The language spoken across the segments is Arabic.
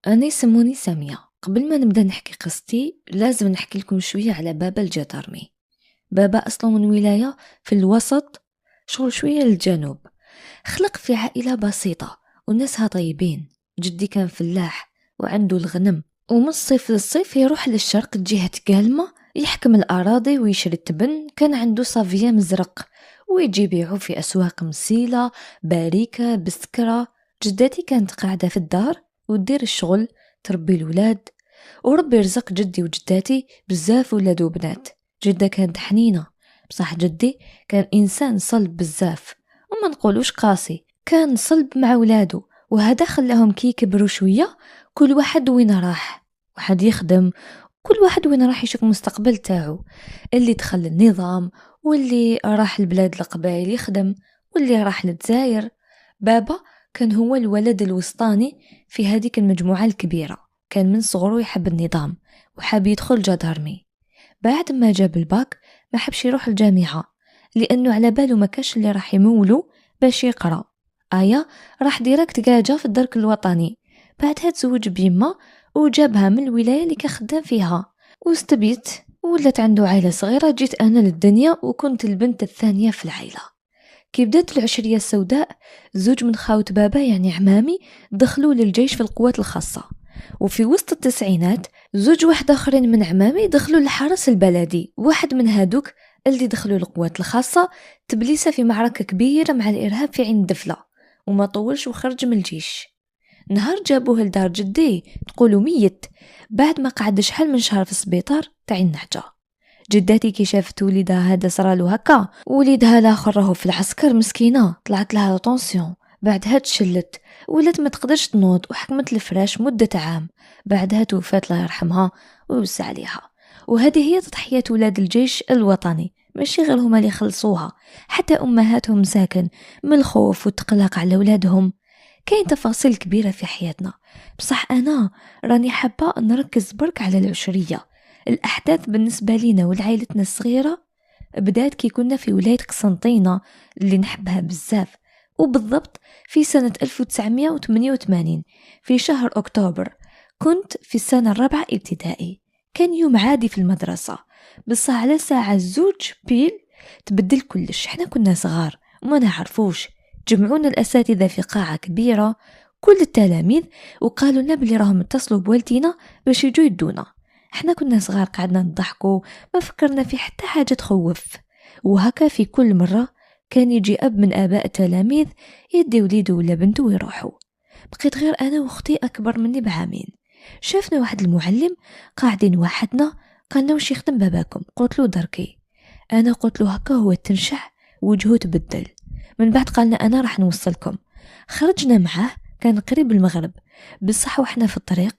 أنا يسموني سامية. قبل ما نبدأ نحكي قصتي لازم نحكي لكم شوية على بابا الجدرمي. بابا أصلا من ولاية في الوسط، شغل شوية للجنوب. خلق في عائلة بسيطة وناسها طيبين. جدي كان فلاح وعنده الغنم، ومن الصيف للصيف يروح للشرق جهة كالمة يحكم الأراضي ويشري التبن. كان عنده صافية مزرق ويجي يبيعه في أسواق مسيلة، باريكة، بسكرة. جدتي كانت قاعدة في الدار ودير الشغل، تربي الولاد، وربي يرزق جدي وجداتي بزاف ولاد وبنات. جدة كانت حنينة، بصح جدي كان إنسان صلب بزاف، وما نقولوش قاسي، كان صلب مع ولاده. وهذا خلاهم كي كبروا شوية كل واحد وين راح، واحد يخدم، كل واحد وين راح يشوف المستقبل تاعو. اللي دخل النظام، واللي راح البلاد القبائل يخدم، واللي راح للجزائر. بابا كان هو الولد الوسطاني في هذيك المجموعة الكبيرة. كان من صغره يحب النظام وحاب يدخل جدرمي. بعد ما جاب الباك ما حبش يروح الجامعة، لأنه على باله ما كاش اللي راح يمولو باش يقرأ. راح ديريكت قاجة في الدرك الوطني. بعدها تزوج بيما وجابها من الولاية اللي كخدام فيها، واستبيت ولات عنده عائلة صغيرة. جيت أنا للدنيا وكنت البنت الثانية في العائلة. كي بدات العشرية السوداء، زوج من خاوت بابا يعني عمامي دخلوا للجيش في القوات الخاصة. وفي وسط التسعينات زوج واحد آخرين من عمامي دخلوا للحرس البلدي. واحد من هادوك اللي دخلوا القوات الخاصة تبليسة في معركة كبيرة مع الإرهاب في عين دفلة، وما طولش وخرج من الجيش. نهار جابوه لدار جدي تقولوا ميت، بعد ما قعد شحال من شهر في السبيطار تاع النهجة. جداتي كي شافت وليدها هذا صرالو هكا، وليدها الاخر راهو في العسكر، مسكينه طلعت لها طونسيون. بعدها تشلت، ولات ما تقدرش تنوض وحكمت الفراش مدة عام. بعدها توفات الله يرحمها ويوسع عليها. وهذه هي تضحية ولاد الجيش الوطني، ماشي غير هما اللي خلصوها، حتى أمهاتهم ساكن من الخوف والتقلق على أولادهم. كاين تفاصيل كبيرة في حياتنا، بصح أنا راني حابة نركز برك على العشرية. الأحداث بالنسبة لينا ولعائلتنا الصغيرة بدأت كي كنا في ولاية قسنطينة اللي نحبها بزاف، وبالضبط في سنة 1988 في شهر أكتوبر. كنت في السنة الرابعة ابتدائي. كان يوم عادي في المدرسة، بس على ساعة زوج بيل تبدل كلش. احنا كنا صغار وما نعرفوش. جمعونا الأساتذة في قاعة كبيرة كل التلاميذ، وقالوا لنا بلي راهم اتصلوا بوالدينا باش يجوا يدونا. احنا كنا صغار قعدنا نضحكوا، ما فكرنا في حتى حاجة تخوف. وهكا في كل مرة كان يجي أب من آباء التلاميذ يدي وليده ولا بنته ويروحوا. بقيت غير أنا وأختي أكبر مني بعامين. شافنا واحد المعلم قاعدين وحدنا، قالنا وش يخدم باباكم؟ قلت له دركي. أنا قلت له هكا هو تنشح وجهه تبدل. من بعد قالنا أنا راح نوصلكم. خرجنا معاه، كان قريب المغرب بصح وحنا في الطريق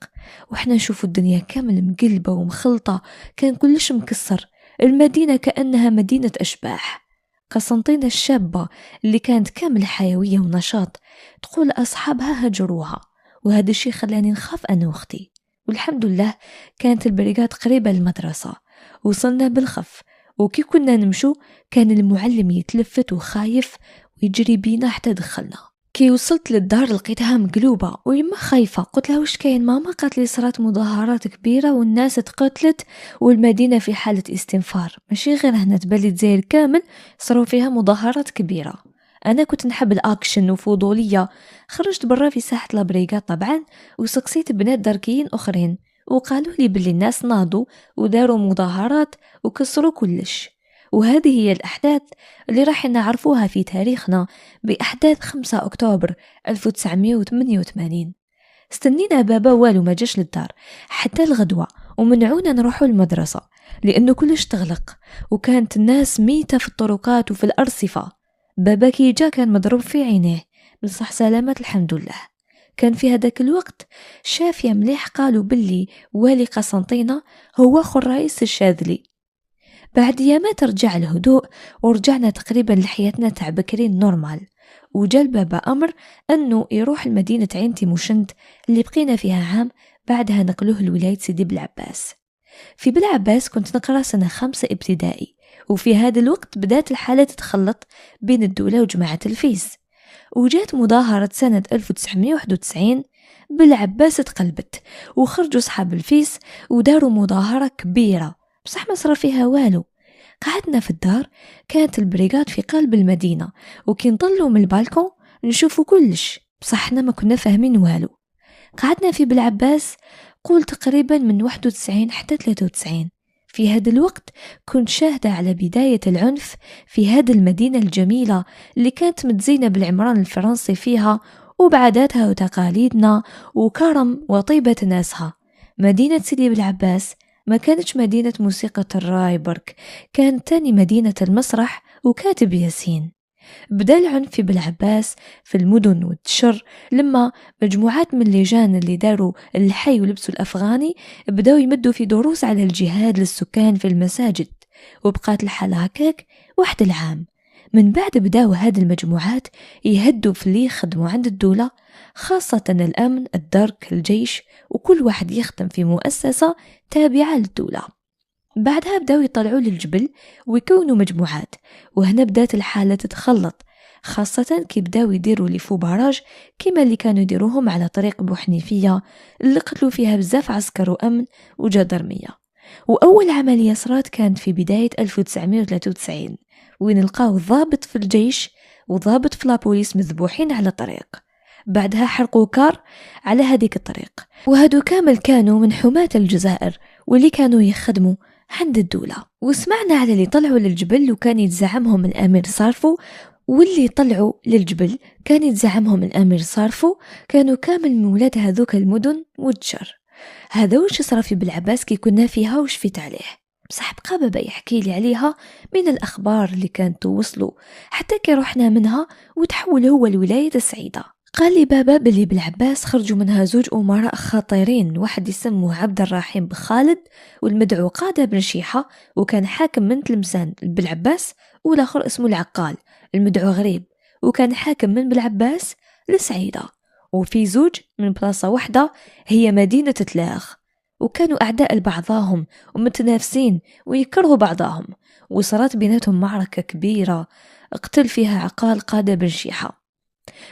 وحنا نشوفوا الدنيا كامل مقلبة ومخلطة، كان كلش مكسر. المدينة كأنها مدينة أشباح. قسنطينة الشابة اللي كانت كامل حيوية ونشاط تقول أصحابها هجروها، وهذا الشيء خلاني نخاف أنا وأختي. والحمد لله كانت البريقات قريبة للمدرسة، وصلنا بالخف. وكي كنا نمشو كان المعلم يتلفت وخايف ويجري بينا حتى دخلنا. كي وصلت للدار لقيتها مقلوبة ويما خايفة. قلت لها وش كاين ماما؟ قالت لي صارت مظاهرات كبيرة والناس تقتلت والمدينة في حالة استنفار. ماشي غير هنا، تبالي الجزائر كامل صاروا فيها مظاهرات كبيرة. أنا كنت نحب الأكشن وفضولية. خرجت برا في ساحة البريقات طبعا، وسقسيت بنات دركيين أخرين، وقالوا لي بلي الناس ناضوا وداروا مظاهرات وكسروا كلش. وهذه هي الأحداث اللي راح نعرفوها في تاريخنا بأحداث 5 أكتوبر 1988. استنينا بابا والو ما جاش للدار حتى الغدوة، ومنعونا نروحوا المدرسة لأنه كلش تغلق، وكانت الناس ميتة في الطرقات وفي الأرصفة. بابا كي جا كان مضروب في عينيه، بصح سلامة الحمد لله. كان في هذاك الوقت شافية مليح، قالوا باللي والي قسنطينة هو خو الرئيس الشاذلي. بعد يامات رجع الهدوء ورجعنا تقريبا لحياتنا تاع بكرين نورمال. وجا بابا أمر أنه يروح المدينة عين تيموشنت اللي بقينا فيها عام، بعدها نقلوه لولاية سيدي بلعباس. في بلعباس كنت نقرأ سنة 5 ابتدائي، وفي هذا الوقت بدأت الحالة تتخلط بين الدولة وجماعة الفيس. وجات مظاهرة سنة 1991 بالعباس تقلبت وخرجوا صحاب الفيس وداروا مظاهرة كبيرة، بصح ما صار فيها والو. قعدنا في الدار، كانت البريغاد في قلب المدينة، وكي نطلوا من البالكون نشوفوا كلش، بصح احنا ما كنا فاهمين والو. قعدنا في بالعباس قول تقريبا من 91 حتى 93. في هذا الوقت كنت شاهدة على بداية العنف في هذه المدينة الجميلة اللي كانت متزينة بالعمران الفرنسي فيها وبعاداتها وتقاليدنا وكرم وطيبة ناسها. مدينة سيدي بالعباس ما كانتش مدينة موسيقى الراي برك، كانت تاني مدينة المسرح وكاتب ياسين. بدأ العنف في بالعباس في المدن والتشر لما مجموعات من اللجان اللي داروا الحي ولبسوا الأفغاني بدأوا يمدوا في دروس على الجهاد للسكان في المساجد، وبقات الحالة هكاك واحد العام. من بعد بدأوا هذه المجموعات يهدوا في اللي يخدموا عند الدولة، خاصة الأمن، الدرك، الجيش، وكل واحد يخدم في مؤسسة تابعة للدولة. بعدها بدأوا يطلعوا للجبل ويكونوا مجموعات، وهنا بدأت الحالة تتخلط، خاصة كي بدأوا يديروا لي فوباراج كما اللي كانوا يديروهم على طريق بوحنيفية اللي قتلوا فيها بزاف عسكر وأمن وجدرمية. وأول عملية صارت كانت في بداية 1993 وين لقاو ضابط في الجيش وضابط في لابوليس مذبوحين على الطريق. بعدها حرقوا كار على هذيك الطريق، وهدو كامل كانوا من حماة الجزائر واللي كانوا يخدموا عند الدولة. وسمعنا على اللي طلعوا للجبل وكان يتزعمهم الأمير صارفو، واللي طلعوا للجبل كان يتزعمهم الأمير صارفو كانوا كامل من ولاد هذوك المدن والتشر. هذا وش صار في بالعباس كي كنا فيها وشفيت عليه، بصح بقى بابا يحكي لي عليها من الأخبار اللي كانت توصلوا حتى كي رحنا منها وتحول هو الولاية السعيدة. قال لي بابا باللي بالعباس خرجوا منها زوج أمراء خطيرين، واحد يسموه عبد الرحيم بخالد والمدعو قادة بن شيحة وكان حاكم من تلمسان بالعباس، والآخر اسمه العقال المدعو غريب وكان حاكم من بالعباس لسعيدة. وفي زوج من بلاصة واحدة هي مدينة تلاغ، وكانوا أعداء لبعضهم ومتنافسين ويكرهوا بعضهم، وصارت بيناتهم معركة كبيرة اقتل فيها عقال قادة بن شيحة.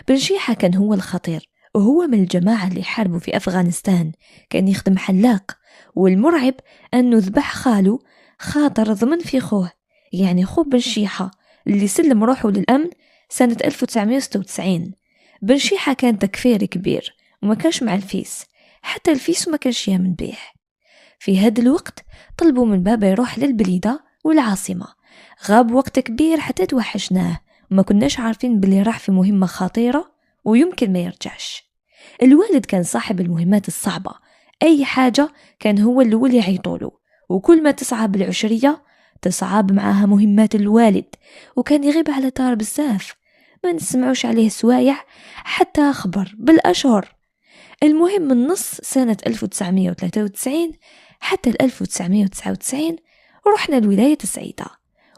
بن شيحة كان هو الخطير، وهو من الجماعة اللي حاربوا في أفغانستان، كان يخدم حلاق، والمرعب أنه ذبح خاله خاطر ضمن في خوه، يعني خو بن شيحة اللي سلم روحه للأمن سنة 1996. بن شيحة كان تكفير كبير وما كانش مع الفيس، حتى الفيس ما كانش يامن بيه. في هذا الوقت طلبوا من بابا يروح للبليدة والعاصمة، غاب وقت كبير حتى توحشناه وما كناش عارفين باللي راح في مهمة خطيرة ويمكن ما يرجعش. الوالد كان صاحب المهمات الصعبة، أي حاجة كان هو الأول يعيطوله، وكل ما تصعب العشرية تصعب معها مهمات الوالد، وكان يغيب على دار بزاف ما نسمعوش عليه سوايع حتى خبر بالأشهر. المهم من نص سنة 1993 حتى 1999 رحنا الولاية السعيدة،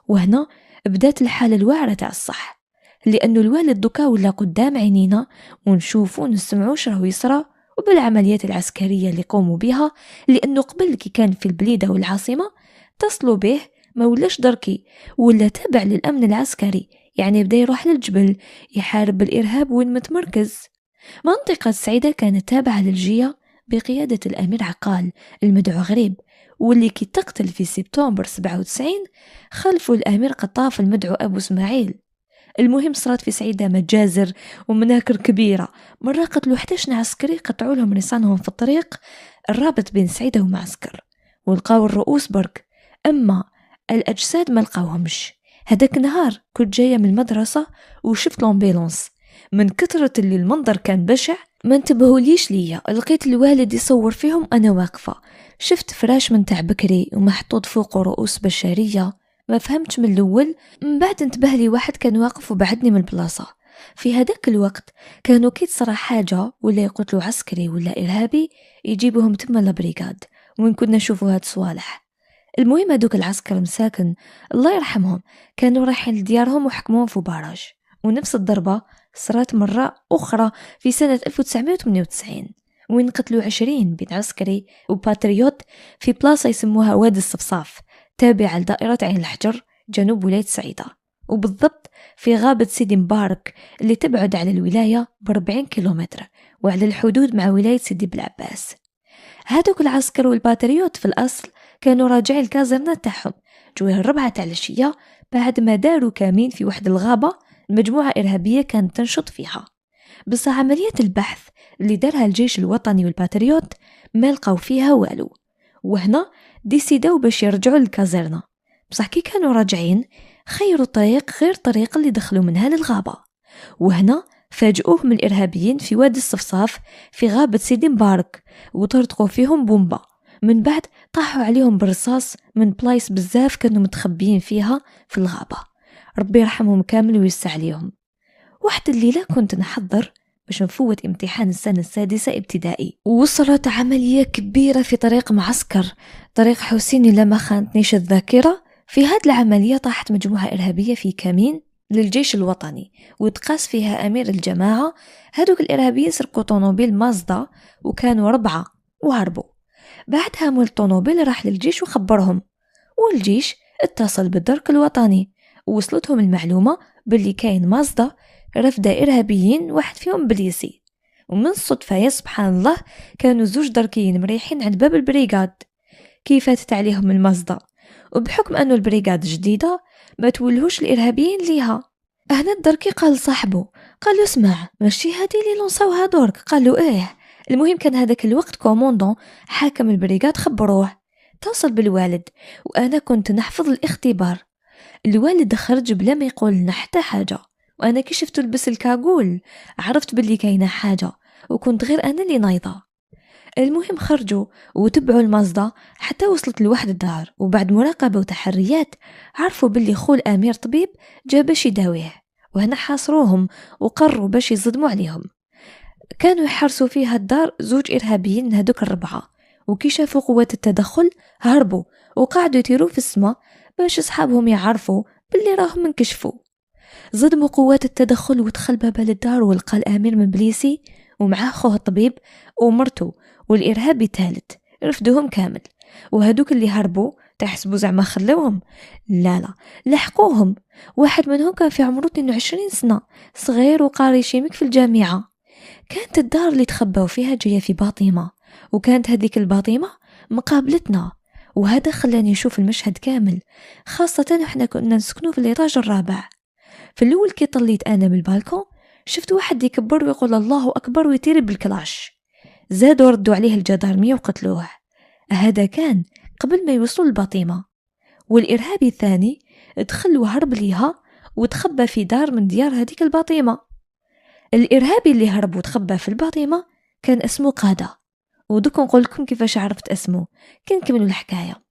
وهنا بدات الحالة الوعرة تاع الصح، لأنه الوالد دوكا ولا قدام عينينا ونشوفوا ونسمعوش راهو يصرى وبالعمليات العسكرية اللي قوموا بها، لأنه قبل كي كان في البليدة والعاصمة تصلوا به ما ولاش دركي ولا تابع للأمن العسكري، يعني بدا يروح للجبل يحارب بالإرهاب وين متمركز. منطقة السعيدة كانت تابعة للجية بقيادة الأمير عقال المدعو غريب، واللي كي تقتل في سبتمبر 97 خلفوا الأمير قطاف المدعو أبو اسماعيل. المهم صارت في سعيدة مجازر ومناكر كبيرة، مرة قتلوا 11 عسكري قطعوا لهم رصانهم في الطريق الرابط بين سعيدة ومعسكر، ولقاو الرؤوس برك، أما الأجساد ما لقاوهمش. هداك النهار كنت جاية من المدرسة وشفت لامبيلونس، من كثرة اللي المنظر كان بشع ما انتبهوليش ليا، لقيت الوالد يصور فيهم أنا واقفة، شفت فراش من تاع بكري ومحطوط فوقه رؤوس بشرية، ما فهمتش من الأول، من بعد انتبه لي واحد كان واقف وبعدني من البلاصة. في هداك الوقت كانوا كي تصرى حاجة ولا يقتلوا عسكري ولا إرهابي يجيبوهم تما لبريغاد وين كنا نشوفوا هاد صوالح. المهم هدوك العسكر مساكن الله يرحمهم كانوا رايحين لديارهم وحكموهم في باراج، ونفس الضربة صارت مرة أخرى في سنة 1998 وين قتلوا 20 بين عسكري وباتريوت في بلاصة يسموها وادي الصفصاف تابعة لدائرة عين الحجر جنوب ولاية سعيدة. وبالضبط في غابة سيدي مبارك اللي تبعد على الولاية ب40 كيلومتر وعلى الحدود مع ولاية سيدي بلعباس. هادوك العسكر والباتريوت في الأصل كانوا راجعين الكازرنة تاعهم جوه 4 تاع العشية بعد ما داروا كمين في واحد الغابة المجموعة إرهابية كانت تنشط فيها. بس عملية البحث اللي دارها الجيش الوطني والباتريوت ما لقاو فيها والو، وهنا ديسيداو باش يرجعوا للكازرنة. بصح كي كانوا راجعين خيروا طريق غير طريق اللي دخلوا منها للغابة، وهنا فاجئوهم الإرهابيين في وادي الصفصاف في غابة سيدي مبارك وطرقوا فيهم بومبا. من بعد طاحوا عليهم بالرصاص من بلايص بزاف كانوا متخبيين فيها في الغابة. ربي يرحمهم كامل ويوسع عليهم. واحد الليلة كنت نحضر باش نفوت امتحان السنة السادسة ابتدائي، ووصلت عملية كبيرة في طريق معسكر طريق حسيني لما خانتنيش الذاكرة. في هاد العملية طاحت مجموعة إرهابية في كمين للجيش الوطني وتقاس فيها أمير الجماعة. هادوك الإرهابيين سرقوا طونوبيل مازدا وكانوا 4 وهربوا. بعدها مول الطونوبيل راح للجيش وخبرهم، والجيش اتصل بالدرك الوطني ووصلتهم المعلومة باللي كاين مازدا رفدة إرهابيين واحد فيهم بليسي. ومن الصدفة يا سبحان الله كانوا 2 دركيين مريحين عند باب البريغاد كي فاتت عليهم المازدا، وبحكم أنه البريغاد جديدة ما تولهوش الإرهابيين ليها. هنا الدركي قال صاحبه، قال له اسمع ماشي هادي اللي لونصاوها درك؟ قال له ايه. المهم كان هذاك الوقت كوموندون حاكم البريغاد خبروه. اتصل بالوالد وأنا كنت نحفظ الاختبار. الوالد خرج بلا ما يقول لنا حتى حاجة، وأنا كي شفت لبس الكاغول عرفت باللي كاينة حاجة وكنت غير أنا اللي نايضة. المهم خرجوا وتبعوا المازدا حتى وصلت لواحد الدار، وبعد مراقبة وتحريات عرفوا باللي خو الأمير طبيب جا باش يداويه، وهنا حاصروهم وقرروا باش يصدموا عليهم. كانوا يحرسوا فيها الدار 2 إرهابيين من هدوك 4، وكي شافوا قوة التدخل هربوا وقعدوا يطيروا في السماء باش أصحابهم يعرفوا باللي راهم انكشفوا. صدموا قوات التدخل ودخل باب الدار ولقى الأمير مبليسي ومعاه خوه الطبيب ومرته والإرهابي الثالث رفدوهم كامل. وهدوك اللي هربوا تحسبوا زعما خلوهم؟ لا لحقوهم. واحد منهم كان في عمره 22 سنة صغير وقاري شيميك في الجامعة. كانت الدار اللي تخبوا فيها جاية في باطمة، وكانت هذيك الباطمة مقابلتنا، وهذا خلاني نشوف المشهد كامل، خاصة احنا كنا نسكنوا في الإيطاج الرابع. في الأول كي طليت أنا من البالكون شفت واحد يكبر ويقول الله أكبر ويطير بالكلاش. زادوا ردوا عليه الجدارمية وقتلوه. هذا كان قبل ما يوصلوا الباطمة. والإرهابي الثاني دخل وهرب ليها وتخبى في دار من ديار هذيك الباطمة. الإرهابي اللي هرب وتخبى في الباطمة كان اسمه قادة، ودوك نقول لكم كيفاش عرفت اسمه، كنكملوا الحكاية.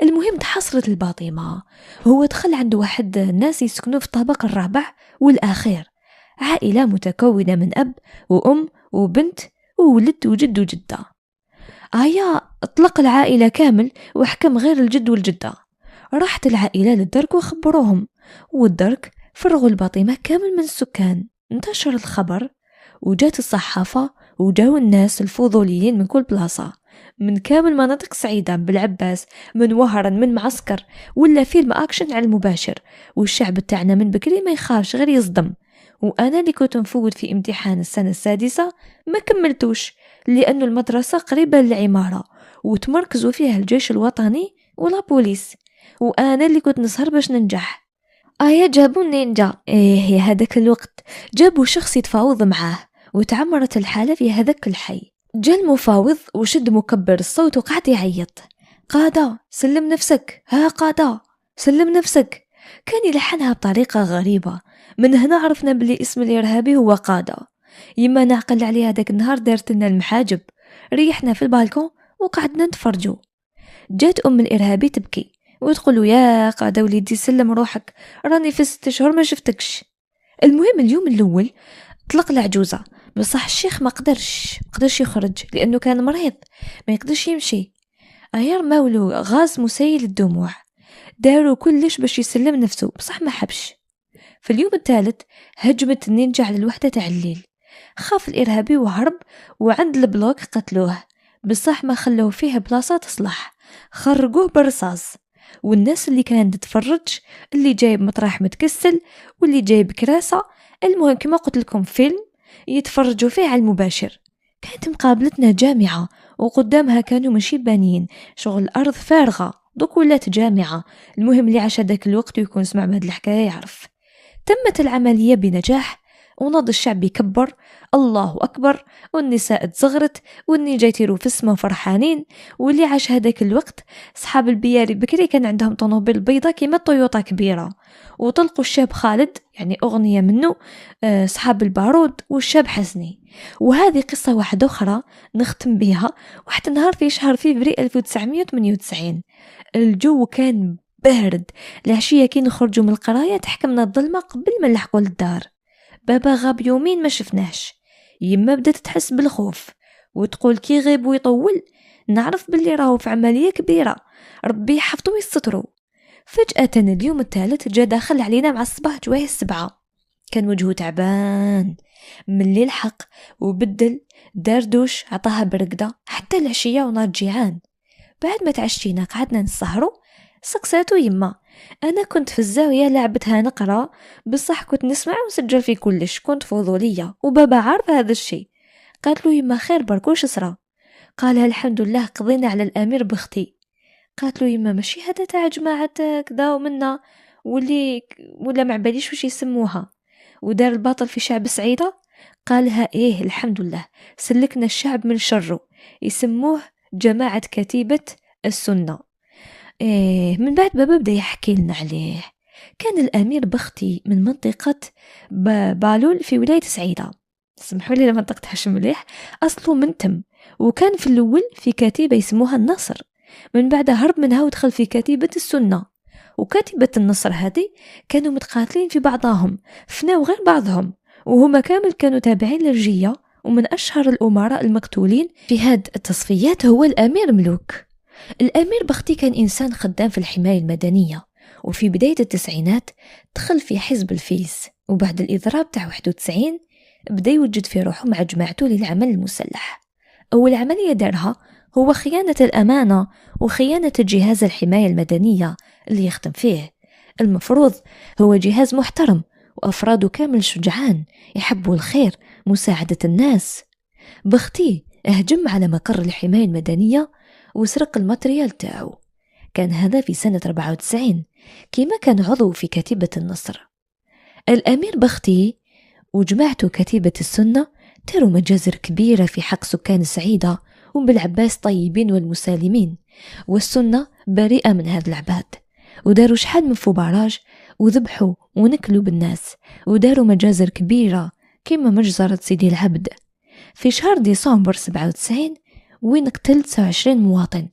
المهم تحصلت الباطمة، هو دخل عند واحد الناس يسكنوا في الطابق الرابع والأخير، عائلة متكونة من أب وأم وبنت وولد وجد وجدة. اطلق العائلة كامل وحكم غير الجد والجدة. راحت العائلة للدرك وخبروهم، والدرك فرغوا الباطمة كامل من السكان. انتشر الخبر وجات الصحافة وجاو الناس الفضوليين من كل بلاصة، من كامل مناطق سعيدة بالعباس، من وهران، من معسكر، ولا فيلم أكشن على المباشر. والشعب تاعنا من بكري ما يخافش غير يصدم. وأنا اللي كنت نفوت في امتحان السنة السادسة ما كملتوش لأنه المدرسة قريبة للعمارة وتمركزوا فيها الجيش الوطني ولا بوليس، وأنا اللي كنت نسهر باش ننجح. جابوا النينجا. يا هذاك الوقت جابوا شخص يتفاوض معاه وتعمرت الحالة في هذاك الحي. جا المفاوض وشد مكبر الصوت وقعد يعيط، قادة سلم نفسك، ها قادة سلم نفسك. كان يلحنها بطريقة غريبة. من هنا عرفنا بلي اسم الإرهابي هو قادة. يما نعقل عليه هذاك النهار دارت لنا المحاجب، ريحنا في البالكون وقعدنا نتفرجوا. جات أم الإرهابي تبكي وتقولوا يا قادة وليدي سلم روحك، راني في 6 أشهر ما شفتكش. المهم اليوم الأول طلق العجوزة، بصح الشيخ ما قدرش يخرج لأنه كان مريض ما يقدرش يمشي. رماولو غاز مسيل الدموع، داروا كلش باش يسلم نفسه بصح ما حبش. في اليوم الثالث هجمت النينجا على الوحدة تاع الليل. خاف الإرهابي وهرب، وعند البلوك قتلوه، بصح ما خلوه فيه بلاصة تصلح، خرجوه بالرصاص. والناس اللي كانت تتفرج، اللي جايب مطرح متكسل واللي جايب كراسة، المهم كما قلت لكم فيلم يتفرجوا فيه على المباشر. كانت مقابلتنا جامعة وقدامها كانوا ماشي بانيين، شغل الأرض فارغة، دوك ولات جامعة. المهم اللي عاش هذاك الوقت ويكون سمع بهذه الحكاية يعرف. تمت العملية بنجاح وناض الشعب يكبر الله أكبر، والنساء تزغرت واللي جايتيرو في السما فرحانين. واللي عاش هذاك الوقت صحاب البياري بكري كان عندهم طوموبيل بيضة كيما طويوطا كبيرة، وطلقوا الشاب خالد يعني أغنية منه صحاب البارود والشاب حسني. وهذه قصة واحدة أخرى نختم بها. واحد النهار في شهر فيفري 1998 الجو كان بارد، العشية كي نخرجوا من القراية تحكمنا الظلمة قبل ما نلحقوا للدار. بابا غاب يومين ما شفناش، يما بدات تحس بالخوف وتقول كي غيب ويطول نعرف باللي راهو في عملية كبيرة، ربي يحفظه ويسترو. فجأة اليوم الثالث جا داخل علينا مع الصباح جواه 7، كان وجهه تعبان من اللي لحق وبدل دار دوش عطاها برقدة حتى العشية ونار جيعان. بعد ما تعشينا قعدنا نسهروا. سقساتو يما، انا كنت في الزاويه لعبتها نقرا، بصح كنت نسمع وسجل في كلش، كنت فضوليه وبابا عارف هذا الشيء. قالت له يما خير برك واش صرا؟ قالها الحمد لله قضينا على الامير بختي. قالت له يما ماشي هذا تاع جماعه كذا ومنا ولا ما باليش واش يسموها ودار الباطل في شعب سعيده؟ قالها ايه الحمد لله سلكنا الشعب من شره، يسموه جماعه كتيبه السنه. من بعد بابا بدا يحكي لنا عليه. كان الأمير بختي من منطقة بالول في ولاية سعيدة، سمحوا لي لما نطقتهاش مليح، أصله من تم، وكان في الأول في كتيبة يسموها النصر، من بعد هرب منها ودخل في كتيبة السنة. وكتيبة النصر هذه كانوا متقاتلين في بعضهم، فناو غير بعضهم، وهما كامل كانوا تابعين للجية. ومن أشهر الأمراء المقتولين في هاد التصفيات هو الأمير ملوك. الأمير بختي كان إنسان خدام في الحماية المدنية، وفي بداية التسعينات دخل في حزب الفيس، وبعد الإضراب تاع 91 بدأ يوجد في روحه مع جماعته للعمل المسلح. أول عملية دارها هو خيانة الأمانة وخيانة جهاز الحماية المدنية اللي يخدم فيه. المفروض هو جهاز محترم وأفراده كامل شجعان يحبوا الخير مساعدة الناس. بختي هجم على مقر الحماية المدنية وسرق الماتريال تاعو. كان هذا في سنة 94 كيما كان عضو في كتيبة النصر. الأمير بختي وجماعته كتيبة السنة داروا مجازر كبيرة في حق سكان السعيدة، وبالعباس طيبين والمسالمين، والسنة بريئة من هذا العباد، وداروا شحال من فبراج وذبحوا ونكلوا بالناس، وداروا مجازر كبيرة كيما مجزرة سيدي العبد. في شهر ديسمبر 97 وين قتل 29 مواطن،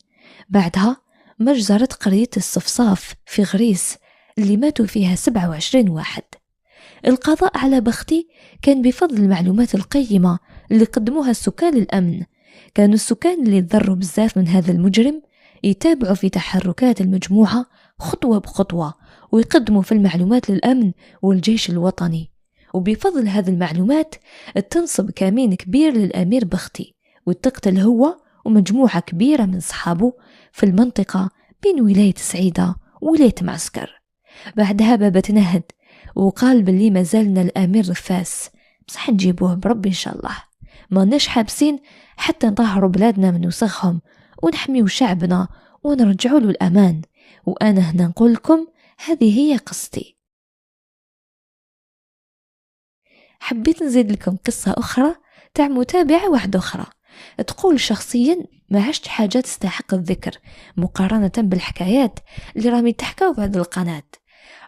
بعدها مجزرة قرية الصفصاف في غريس اللي ماتوا فيها 27 واحد. القضاء على بختي كان بفضل المعلومات القيمة اللي قدموها السكان للأمن. كانوا السكان اللي تضروا بزاف من هذا المجرم يتابعوا في تحركات المجموعة خطوة بخطوة، ويقدموا في المعلومات للأمن والجيش الوطني، وبفضل هذه المعلومات تنصب كمين كبير للأمير بختي، وتقتل هو ومجموعة كبيرة من صحابه في المنطقة بين ولاية سعيدة وولاية معسكر. بعدها بابا تنهد وقال باللي ما زالنا الأمير رفاس، بصح نجيبوه بربي إن شاء الله، ما ناش حابسين حتى نطهروا بلادنا من وسخهم ونحميوا شعبنا ونرجعوا له الأمان. وأنا هنا نقول لكم هذه هي قصتي. حبيت نزيد لكم قصة أخرى تاع متابعة واحدة أخرى تقول شخصيا ما عشت حاجة تستحق الذكر مقارنة بالحكايات اللي رامي تحكاو في هذه القناة.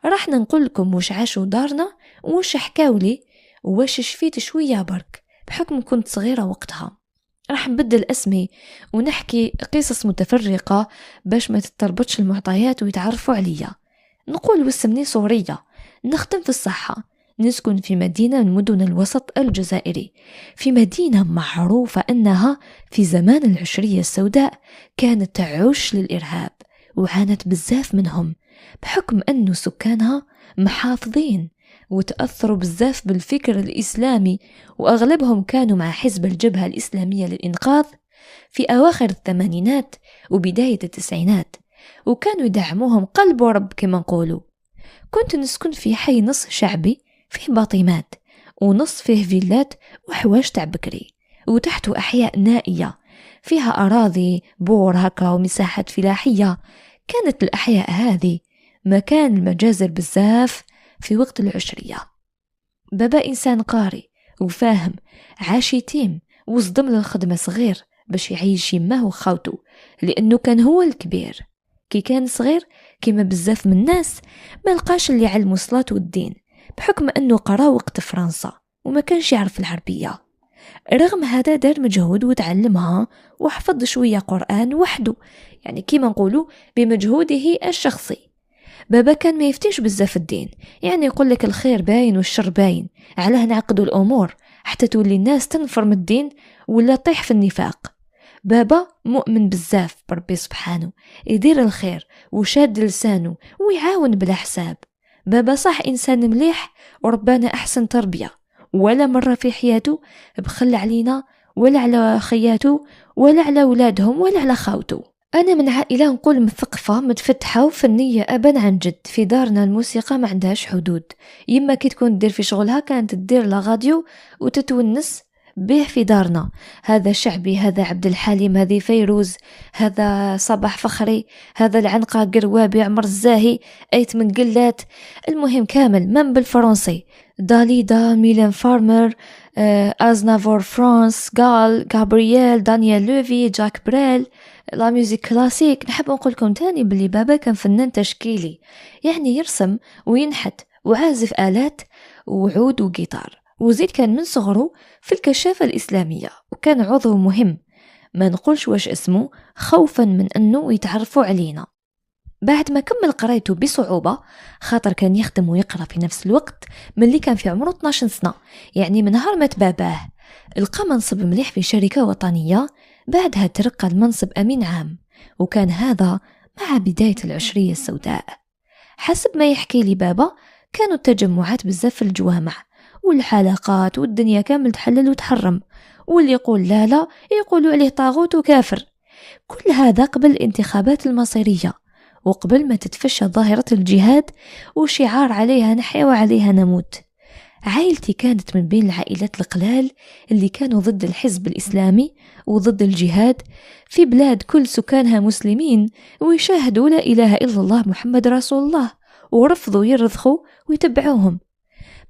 راح نقول لكم واش عاشوا دارنا واش حكاولي واش شفيت شوية برك بحكم كنت صغيرة وقتها. راح نبدل اسمي ونحكي قصص متفرقة باش ما تتربطش المعطيات ويتعرفوا عليا. نقول واسمني سورية، نخدم في الصحة، نسكن في مدينة من مدن الوسط الجزائري، في مدينة معروفة أنها في زمان العشرية السوداء كانت تعوش للإرهاب وعانت بزاف منهم بحكم أنه سكانها محافظين وتأثروا بزاف بالفكر الإسلامي، وأغلبهم كانوا مع حزب الجبهة الإسلامية للإنقاذ في أواخر الثمانينات وبداية التسعينات. وكانوا يدعموهم قلب ورب كما نقولوا. كنت نسكن في حي نص شعبي فيه باطيمات، ونص فيه فيلات وحواش تاع بكري، وتحته أحياء نائية فيها أراضي بور هكا ومساحات فلاحية. كانت الأحياء هذه مكان المجازر بزاف في وقت العشرية. بابا إنسان قاري وفاهم، عاش يتيم وصدم للخدمة صغير باش يعيش يماه وخوته، لأنه كان هو الكبير. كي كان صغير كما بزاف من الناس ما لقاش اللي علمو الصلاة والدين، بحكم أنه قرا وقت فرنسا وما كانش يعرف العربية. رغم هذا دار مجهود وتعلمها وحفظ شوية قرآن وحده، يعني كما نقولوا بمجهوده الشخصي. بابا كان ما يفتيش بزاف الدين، يعني يقول لك الخير باين والشر باين، علاه نعقدوا الأمور حتى تولي الناس تنفر من الدين ولا طيح في النفاق. بابا مؤمن بزاف بربي سبحانه، يدير الخير وشاد لسانه ويعاون بلا حساب. بابا صح إنسان مليح وربنا أحسن تربية، ولا مرة في حياته بخل علينا ولا على خياته ولا على أولادهم ولا على خاوته. أنا من عائلة نقول مثقفة متفتحة وفنية أبا عن جد. في دارنا الموسيقى ما عندهاش حدود، يما كي تكون تدير في شغلها كانت تدير لغاديو وتتونس به في دارنا. هذا شعبي، هذا عبد الحليم، هذه فيروز، هذا صباح فخري، هذا العنقة قروابي، عمر الزاهي، أيت من قلات، المهم كامل من بالفرنسي، داليدا، ميلان فارمر، أزنافور فرانس، غابرييل، دانيال لوفي، جاك بريل، لا ميوزيك كلاسيك. نحب نقول لكم تاني بلي بابا كان فنان تشكيلي، يعني يرسم وينحت وعازف آلات وعود وجيتار، وزيد كان من صغره في الكشافة الإسلامية وكان عضو مهم، ما نقولش واش اسمه خوفا من أنه يتعرفوا علينا. بعد ما كمل قرايته بصعوبة، خاطر كان يخدم ويقرأ في نفس الوقت من اللي كان في عمره 12 سنة، يعني من نهار مات باباه. لقى منصب مليح في شركة وطنية، بعدها ترقى المنصب أمين عام، وكان هذا مع بداية العشرية السوداء. حسب ما يحكي لي بابا كانوا التجمعات بزاف في الجوامع والحلقات، والدنيا كامل تحلل وتحرم، واللي يقول لا لا يقولوا عليه طاغوت وكافر. كل هذا قبل الانتخابات المصيرية، وقبل ما تتفشى ظاهرة الجهاد وشعار عليها نحيا وعليها نموت. عائلتي كانت من بين العائلات القلال اللي كانوا ضد الحزب الإسلامي وضد الجهاد في بلاد كل سكانها مسلمين ويشاهدوا لا إله إلا الله محمد رسول الله، ورفضوا يرضخوا ويتبعوهم.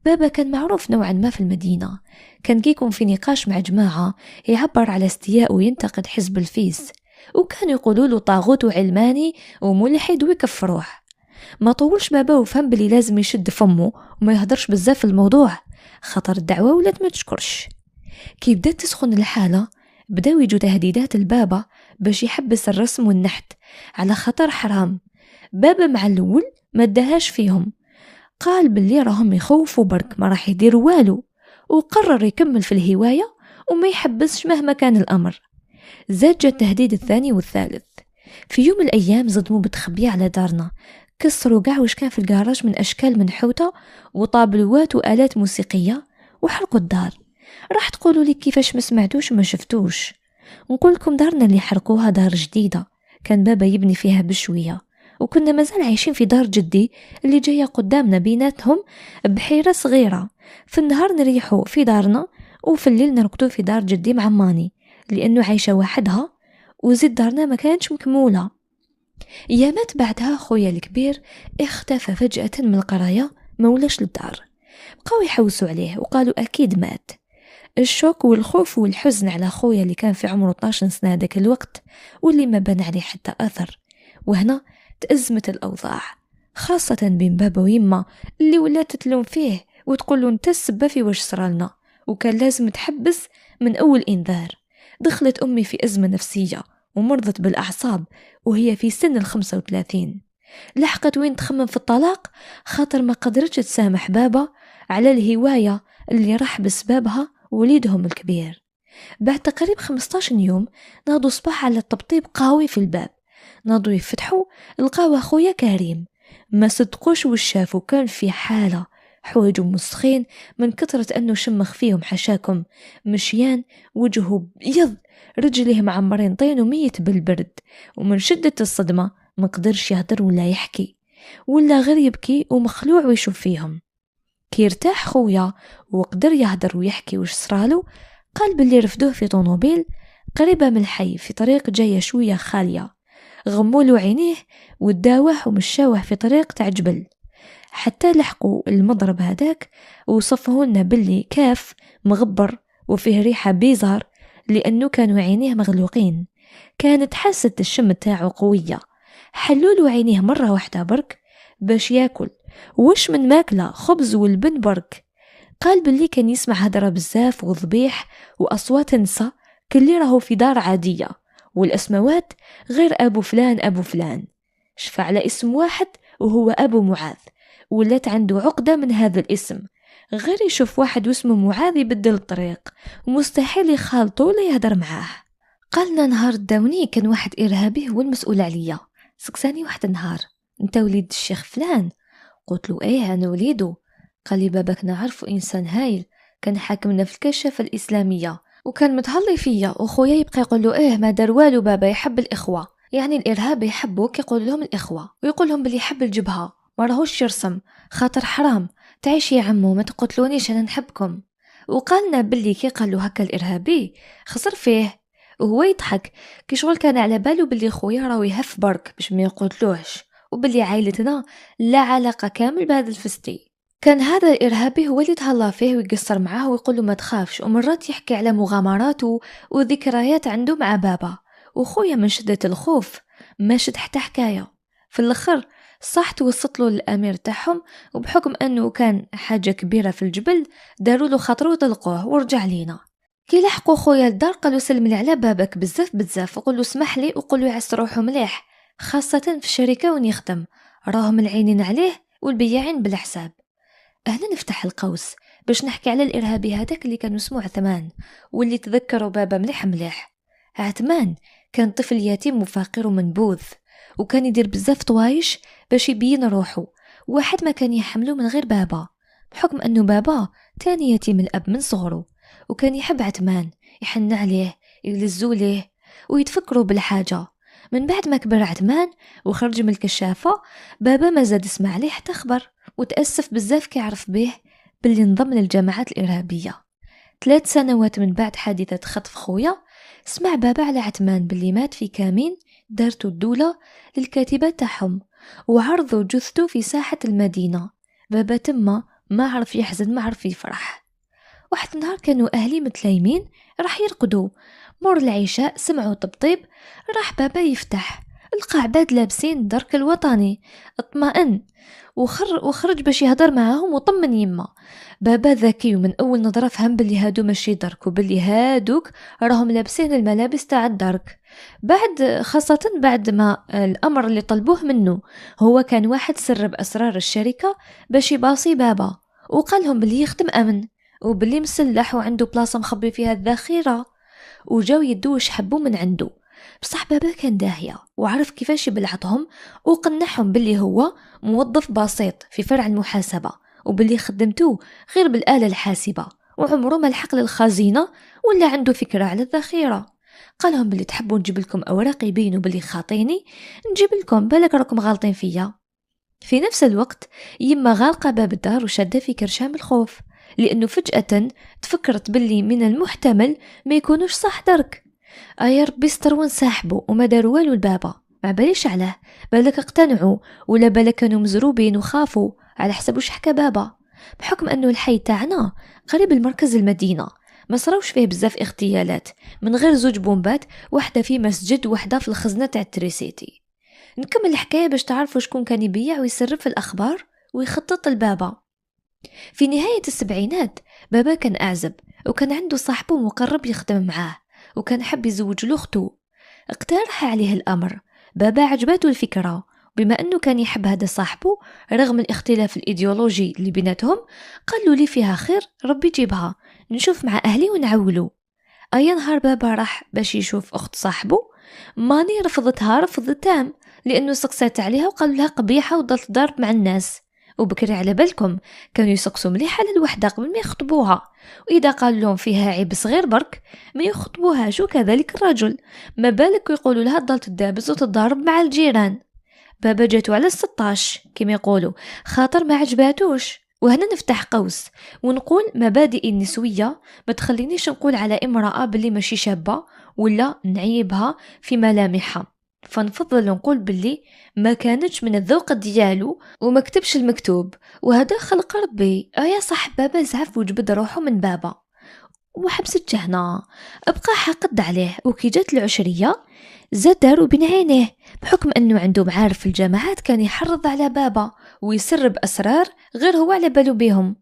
بابا كان معروف نوعا ما في المدينة، كان كيكون في نقاش مع جماعة يعبر على استياء وينتقد حزب الفيس، وكانوا يقولوا له طاغوت وعلماني وملحد ويكفروه. ما طولش بابا وفهم بلي لازم يشد فمه وما يهدرش بزاف في الموضوع، خطر الدعوة ولات ما تشكرش. كي بدات تسخن الحالة بداو يجوا تهديدات البابا باش يحبس الرسم والنحت على خطر حرام. بابا مع الأول ما دهاش فيهم، قال باللي راهم يخوفوا برك ما راح يدير والو، وقرر يكمل في الهواية وما يحبسش مهما كان الأمر. زاد جاء التهديد الثاني والثالث. في يوم من الأيام صدموا بتخبيه على دارنا، كسروا قاع وش كان في الجراج من أشكال منحوتة وطابلوات وآلات موسيقية وحرقوا الدار. راح تقولوا لي كيفاش ما سمعتوش وما شفتوش؟ نقول لكم دارنا اللي حرقوها دار جديدة كان بابا يبني فيها بشوية، وكنا مازال عايشين في دار جدي اللي جاية قدامنا، بيناتهم بحيرة صغيرة. في النهار نريحوا في دارنا وفي الليل نرقدوا في دار جدي مع ماني، لأنه عايشة وحدها وزيد دارنا ما كانتش مكمولة. ايامات بعدها خويا الكبير اختفى فجأة من القراية، ما ولاش للدار. بقاو يحوسوا عليه وقالوا أكيد مات. الشوك والخوف والحزن على خويا اللي كان في عمره 12 سنة ذاك الوقت واللي ما بان عليه حتى أثر. وهنا تأزمت الأوضاع، خاصة بين بابا ويما اللي ولات تلوم فيه وتقول له انت السبب في واش صرالنا، وكان لازم تحبس من أول إنذار. دخلت أمي في أزمة نفسية ومرضت بالأعصاب وهي في سن 35. لحقت وين تخمم في الطلاق خاطر ما قدرتش تسامح بابا على الهواية اللي راح بسببها وليدهم الكبير. بعد تقريبا 15 يوم ناضوا صباح على الطبطيب قاوي في الباب، ناضوا يفتحوا لقاو أخويا كريم. ما صدقوش وش شافوا، كان في حالة حواجه مسخين من كثرة أنه شمخ فيهم حشاكم، مشيان وجهه بيض، رجله معمرين طين وميت بالبرد. ومن شدة الصدمة مقدرش يهدر ولا يحكي، ولا غير يبكي ومخلوع ويشوف فيهم. كي ارتاح خويا وقدر يهدر ويحكي وش صرالو، قال باللي رفدوه في طونوبيل قريبة من الحي في طريق جاية شوية خالية، غمولو عينيه وداوه ومشاوه في طريق تاع جبل حتى لحقوا المضرب هذاك، وصفهولنا باللي كاف مغبر وفيه ريحة بيزار لأنه كانوا عينيه مغلوقين، كانت حاسة الشم تاعو قوية. حلولو عينيه مرة واحدة برك باش ياكل، وش من ماكلة خبز والبن برك. قال باللي كان يسمع هدرة بزاف وضبيح وأصوات نسا كل راهو في دار عادية، والأسموات غير أبو فلان أبو فلان، شفع على اسم واحد وهو أبو معاذ، ولات عنده عقدة من هذا الاسم، غير يشوف واحد اسمه معاذ يبدل الطريق ومستحيل يخالطه ولا يهدر معاه. قالنا نهار داوني كان واحد إرهابي هو المسؤول عليا، سكساني واحد النهار انت وليد الشيخ فلان؟ قلت له ايه انا وليده. قال لي باباك نعرفه انسان هايل، كان حاكمنا في الكشافة الإسلامية وكان متهلي فيا، وخويا يبقى يقول له ايه ما دار والو بابا يحب الإخوة، يعني الإرهاب يحبوك يقول لهم الإخوة، ويقول لهم باللي يحب الجبهة ما راهوش يرسم خاطر حرام، تعيش يا عمو ما تقتلونيش انا نحبكم. وقالنا باللي كي قالوا هكا الإرهابي خسر فيه وهو يضحك، كي شغل كان على باله باللي خويا راهو يهف برك باش ما يقتلوهش، وباللي عائلتنا لا علاقة كامل بهذا الفستي. كان هذا الإرهابي هو اللي تهلا فيه ويقصر معاه ويقول له ما تخافش، ومرات يحكي على مغامراته وذكريات عنده مع بابا. وخويا من شدة الخوف ماشي حتى حكاية، في الأخر صح توسط له الأمير تاعهم، وبحكم أنه كان حاجة كبيرة في الجبل داروا له خطر وطلقوه ورجع لينا. كي لحقوا خويا الدار قالوا سلم لي على بابك بزاف بزاف، وقول له اسمح لي وقول له يعس روحه مليح، خاصة في الشركة وين يخدم راهم العينين عليه والبياعين بالحساب. هنا نفتح القوس باش نحكي على الإرهابي هذاك اللي كان اسمه عثمان، واللي تذكروا بابا مليح مليح. عثمان كان طفل يتيم وفقير ومنبوذ، وكان يدير بزاف طوايش باش يبين روحه، واحد ما كان يحمله من غير بابا، بحكم أنه بابا تاني يتيم الأب من صغره. وكان يحب عثمان، يحن عليه يلزو ليه ويتفكروا بالحاجة. من بعد ما كبر عثمان وخرج من الكشافة، بابا ما زاد يسمع عليه حتى خبر، وتأسف بزاف كي عرف به باللي انضم للجماعات الإرهابية. 3 سنوات من بعد حادثة خطف خويا، سمع بابا على عثمان باللي مات في كمين دارتو الدولة للكاتبة تاعهم، وعرضوا جثته في ساحة المدينة. بابا تما ما عرف يحزن ما عرف يفرح. واحد النهار كانوا أهلي متلايمين راح يرقدوا، مور العشاء سمعوا طبطيب، راح بابا يفتح لقى عباد لابسين درك الوطني، اطمئن وخرج باش يهدر معاهم وطمن يما. بابا ذكي ومن أول نظرة فهم باللي هادو ماشي درك، وباللي هادوك راهم لابسين الملابس تاع الدرك. بعد خاصة بعد ما الأمر اللي طلبوه منه هو كان واحد سر بأسرار الشركة باش يباصي بابا، وقالهم باللي يخدم أمن وباللي مسلح وعنده بلاصة مخبي فيها الذخيرة، وجاو يدوش حبوا من عنده. بصح بابا كان داهية وعرف كيفاش يبلعطهم، وقنعهم باللي هو موظف بسيط في فرع المحاسبة، وباللي خدمته غير بالآلة الحاسبة، وعمره ما لحق للخزينة ولا عنده فكرة على الذخيرة. قالهم باللي تحبوا نجيب لكم أوراق يبينوا باللي خاطيني نجيب لكم، بالك راكم غالطين فيا. في نفس الوقت يما غالقة باب الدار وشادة في كرشام الخوف، لأنه فجأة تفكرت باللي من المحتمل ما يكونوش صح درك. يا ربي استر ونساحبوا وما داروا والو البابا، ما باليش عليه، بالك اقتنعوا ولا بالك كانوا مزروبين وخافوا على حسب وش حكى بابا. بحكم أنه الحي تاعنا قريب المركز المدينة، ما صراوش فيه بزاف اغتيالات من غير 2 بومبات، واحدة في مسجد وواحدة في الخزنة تاع التريسيتي. نكمل الحكاية باش تعرفوا شكون كان يبيع ويسرب في الأخبار ويخطط البابا. في نهاية السبعينات بابا كان أعزب، وكان عنده صاحبه مقرب يخدم معاه، وكان حب يزوج لأخته. اقترح عليه الأمر، بابا عجبته الفكرة، بما أنه كان يحب هذا صاحبه رغم الاختلاف الإيديولوجي اللي بيناتهم. قالوا لي فيها خير ربي جيبها نشوف مع أهلي ونعولو. أي نهار بابا راح باش يشوف أخت صاحبه، ماني رفضتها رفض تام، لأنه سقسات عليها وقالوا لها قبيحة وضلت ضارب مع الناس. وبكري على بالكم كانوا يسقسوا مليح على الوحدة قبل ما يخطبوها، وإذا قال لهم فيها عيب صغير برك ما يخطبوهاش، وكذلك الرجل ما بالك يقولوا لها ضلت تدابز وتضارب مع الجيران. بابا جاتو على 16 كما يقولوا، خاطر ما عجباتوش. وهنا نفتح قوس ونقول مبادئ النسوية ما تخلينيش نقول على امرأة باللي ماشي شابة ولا نعيبها في ملامحها، فنفضل نقول باللي ما كانتش من الذوق ديالو وما كتبش المكتوب، وهذا خلق ربي. يا صح بابا زعف وجبد روحه من بابا وما حبستش هنا، ابقى حقد عليه. وكي جات العشرية زاد دارو بين عينيه، بحكم انه عنده معارف في الجامعات كان يحرض على بابا ويسرب اسرار غير هو على بالو بيهم.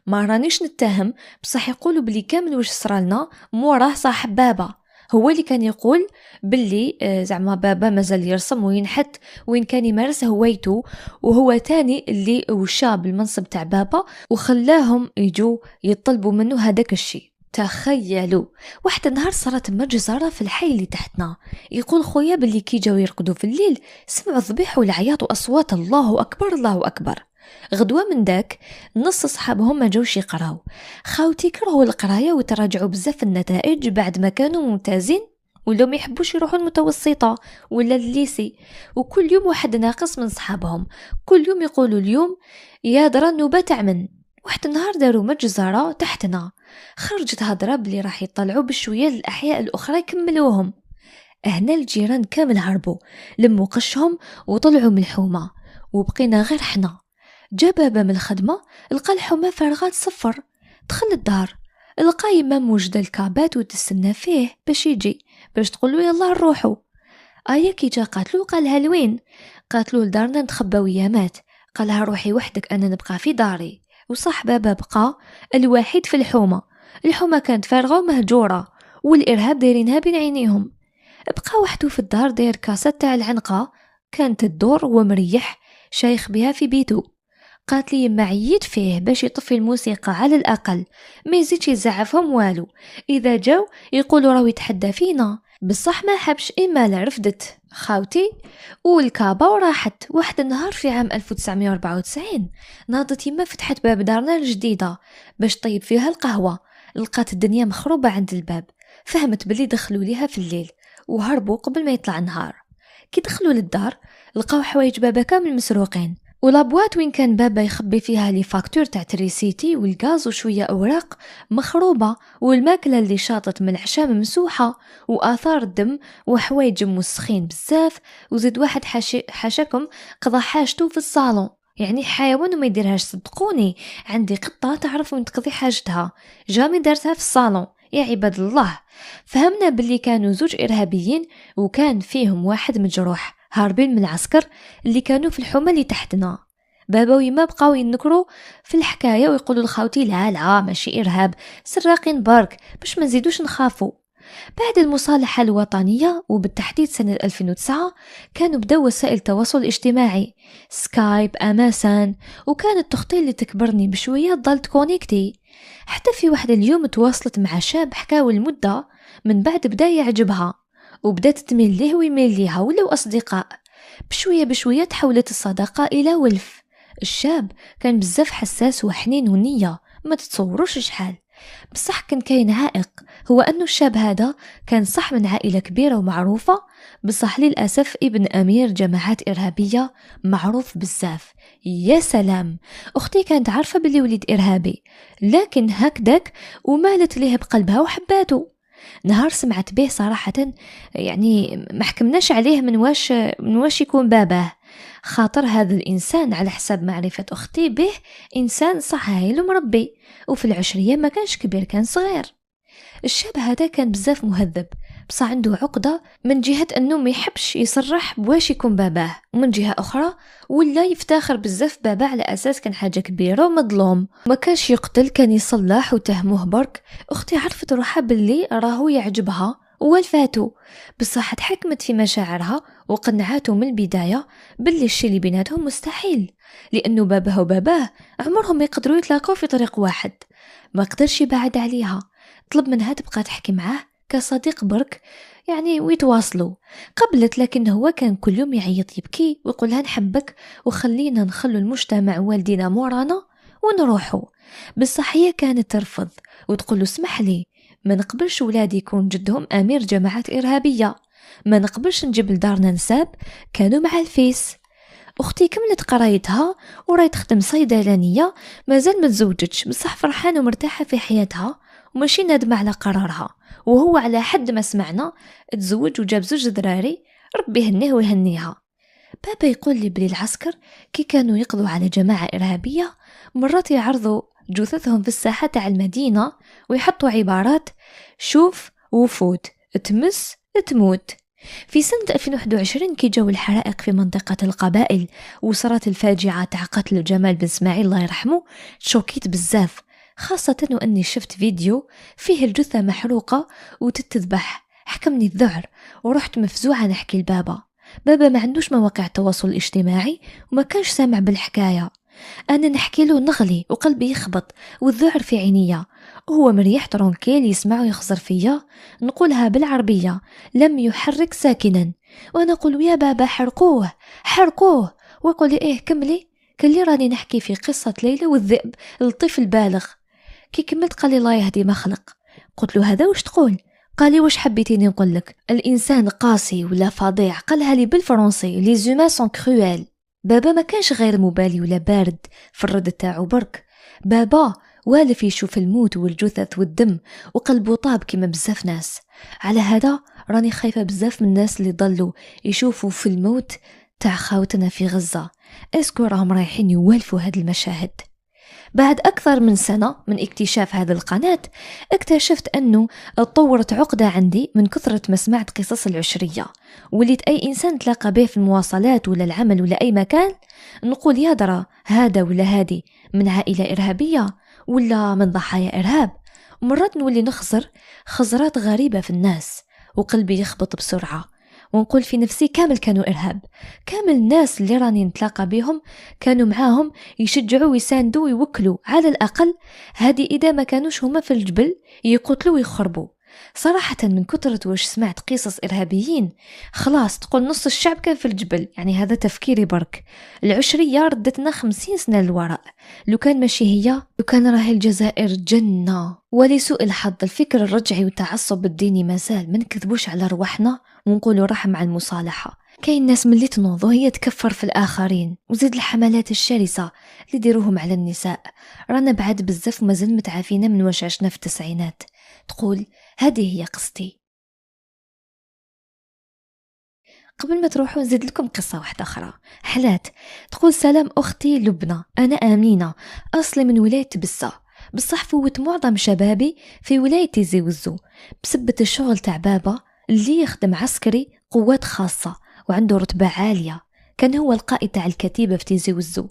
ما رانيش نتهم، بصح يقولوا بلي كامل واش صرالنا موراه صاحب بابا، هو اللي كان يقول باللي زعما بابا مازال يرسم وينحت وين كان يمارس هوايته، وهو تاني اللي وشا بالمنصب تاع بابا وخلاهم يجوا يطلبوا منه هذاك الشيء. تخيلوا واحد النهار صارت مجزرة في الحي اللي تحتنا، يقول خويا باللي كي جاو يرقدوا في الليل سمعوا الذبيح والعياط واصوات الله اكبر الله اكبر. غدوة من داك نص صحابهم ما جوش يقراو، خاوتي كرهوا القرايه وتراجعوا بزاف النتائج بعد ما كانوا ممتازين ولا ما يحبوش يروحوا المتوسطه ولا الليسي. وكل يوم واحد ناقص من صحابهم، كل يوم يقولوا اليوم يا درا النوبه تعمن. واحد النهار داروا مجزرة تحتنا، خرجت هضره بلي راح يطلعوا بشويه للاحياء الاخرى يكملوهم. هنا الجيران كامل هربوا لموا قشهم وطلعوا من الحومه، وبقينا غير حنا. جا بابا من الخدمه لقى الحومه فارغه تصفر، دخل الدار لقى يما موجده الكابات وتستنى فيه باش يجي باش تقول له يلا نروحوا. كي جا قالتلو قالها لوين؟ قالتلو لدارنا نتخبى ويا مات. قالها روحي وحدك انا نبقى في داري. وصح بابا بقى الوحيد في الحومه. الحومه كانت فارغه ومهجوره والارهاب دايرينها بين عينيهم. بقى وحده في الدار داير كاسه تاع العنقه كانت الدور ومريح شايخ بها في بيته. قالت لي ما عييت فيه باش يطفي الموسيقى على الاقل، ما يزيدش يزعفهم والو، اذا جاو يقولوا راهو يتحدى فينا. بصح ما حبش إما رفدت خاوتي والكابا وراحت. واحد النهار في عام 1994 ناضت يما فتحت باب دارنا الجديدة باش طيب فيها القهوة، لقات الدنيا مخروبة عند الباب، فهمت بلي دخلوا ليها في الليل وهربوا قبل ما يطلع النهار. كي دخلوا للدار لقاو حوايج بابا كامل مسروقين، ولابوات وين كان بابا يخبي فيها لي فاكتور تاع تريسيتي والغاز وشوية أوراق مخروبة، والماكلة اللي شاطت من العشاء ممسوحة، وآثار الدم وحوايج مسخين بزاف. وزيد واحد حاشاكم قضى حاجته في الصالون، يعني حيوان وما يديرهاش. صدقوني عندي قطة تعرف وين تقضي حاجتها، جامي دارتها في الصالون يا عباد الله. فهمنا باللي كانوا زوج إرهابيين وكان فيهم واحد مجروح هاربين من العسكر اللي كانوا في الحومة اللي تحتنا. بابا ويما بقاو ينكروا في الحكاية ويقولوا لخاوتي لا ماشي إرهاب، سراقين برك باش ما نزيدوش نخافوا. بعد المصالحة الوطنية وبالتحديد سنة 2009 كانوا بدأوا وسائل التواصل الاجتماعي سكايب أمازون، وكانت تختي اللي تكبرني بشوية ضلت كونيكتي. حتى في واحد اليوم تواصلت مع شاب حكاو المدة من بعد بدا يعجبها وبدات تميل ليه ويميل ليها ولو أصدقاء. بشوية تحولت الصداقة إلى ولف. الشاب كان بزاف حساس وحنين ونية ما تتصوروش شحال. بصح كان كاين عائق، هو أنه الشاب هذا كان صح من عائلة كبيرة ومعروفة، بصح للأسف ابن أمير جماعات إرهابية معروف بزاف. يا سلام، أختي كانت عارفة باللي وليد إرهابي لكن هكذاك ومالت ليه بقلبها وحباته. نهار سمعت به صراحة يعني ما حكمناش عليه من واش يكون باباه، خاطر هذا الإنسان على حسب معرفة أختي به إنسان صح هايل ومربي، وفي العشرية ما كانش كبير كان صغير. الشاب هذا كان بزاف مهذب، بصح عنده عقدة من جهة أنه ما يحبش يصرح بواش يكون باباه، ومن جهة أخرى ولا يفتخر بزاف باباه على أساس كان حاجة كبيرة ومظلوم، ما كانش يقتل كان يصلح وتهمه برك. أختي عرفت روحها باللي راهو يعجبها والفاتو، بصح تحكمت في مشاعرها وقنعاته من البداية باللي الشي اللي بيناتهم مستحيل، لأنه باباه وباباه عمرهم ما يقدروا يتلاقوا في طريق واحد. ما قدرش يبعد عليها، طلب منها تبقى تحكي معاه كصديق برك يعني ويتواصلوا. قبلت، لكن هو كان كل يوم يعيط يبكي ويقولها نحبك وخلينا نخلو المجتمع والدينا مورانا ونروحوا. بصح هي كانت ترفض وتقول اسمح لي، ما نقبلش ولادي يكون جدهم أمير جماعات إرهابية، ما نقبلش نجيب لدارنا نساب كانوا مع الفيس. اختي كملت قرايتها وراهي تخدم صيدلانيه، مازال ما تزوجتش، بصح فرحانه ومرتاحه في حياتها وماشي نادمه على قرارها. وهو على حد ما سمعنا تزوج وجاب 2 دراري، ربي يهنيه ويهنيها. بابا يقول لي بلي العسكر كي كانوا يقضوا على جماعه ارهابيه مرات يعرضوا جثثهم في الساحه تاع المدينه ويحطوا عبارات شوف وفوت، تمس تموت. في سنة 2021 كي جاو الحرائق في منطقة القبائل وصارت الفاجعة تاع قتل جمال بن اسماعيل الله يرحمه، شوكيت بزاف، خاصة وأني شفت فيديو فيه الجثة محروقة وتتذبح. حكمني الذعر ورحت مفزوعة نحكي لبابا. بابا ما عندوش مواقع التواصل الاجتماعي وما كانش سامع بالحكاية. أنا نحكي له نغلي وقلبي يخبط والذعر في عينيا، هو مريح ترونكيل يسمع ويخزر فيا. نقولها بالعربية لم يحرك ساكنا، وأنا أقول يا بابا حرقوه حرقوه، ويقول لي إيه كملي. قال لي راني نحكي في قصة ليلى والذئب للطفل بالغ. كي كملت قال لي الله يهدي مخلق. قلت له هذا وش تقول؟ قال لي وش حبيتيني نقول لك؟ الإنسان قاسي ولا فظيع، قالها لي بالفرنسي لي زومان سون كرويل. بابا ما كانش غير مبالي ولا بارد في الرد تاعو برك، بابا والف يشوف الموت والجثث والدم وقلبه طاب كيما بزاف ناس. على هذا راني خايفة بزاف من الناس اللي ضلوا يشوفوا في الموت تاع خاوتنا في غزة، اسكو راهم رايحين يوالفوا هاد المشاهد. بعد أكثر من سنة من اكتشاف هذه القناة اكتشفت أنه اتطورت عقدة عندي من كثرة ما سمعت قصص العشرية، وليت أي إنسان تلاقى به في المواصلات ولا العمل ولا أي مكان نقول يا درا هذا ولا هذه من عائلة إرهابية ولا من ضحايا إرهاب. مرات نولي نخزر خزرات غريبة في الناس وقلبي يخبط بسرعة ونقول في نفسي كامل كانوا إرهاب، كامل الناس اللي راني نتلاقى بهم كانوا معاهم يشجعوا ويساندوا ويوكلوا، على الأقل هذه إذا ما كانوش هما في الجبل يقتلوا ويخربوا. صراحة من كثرة واش سمعت قصص إرهابيين خلاص تقول نص الشعب كان في الجبل، يعني هذا تفكيري برك. العشرية ردتنا 50 سنة للوراء، لو كان ماشي هي لو كان راهي الجزائر جنة. ولسوء الحظ الفكر الرجعي والتعصب الديني مازال، ما نكذبوش على رواحنا ونقولوا رحم على المصالحة. كاين ناس ملي تنوض وهي تكفر في الآخرين، وزيد الحملات الشرسة اللي ديروهم على النساء. رانا بعد بزاف ومازال متعافينا من واش عشنا في التسعينات. تقول هذه هي قصتي. قبل ما تروحوا نزيد لكم قصة واحدة أخرى. حلات تقول سلام أختي لبنى، أنا آمينة أصلي من ولاية بسة، بصح فوت معظم شبابي في ولاية تيزي وزو بسبة الشغل تاع بابا اللي يخدم عسكري قوات خاصة وعنده رتبة عالية، كان هو القائد تاع الكتيبة في تيزي وزو.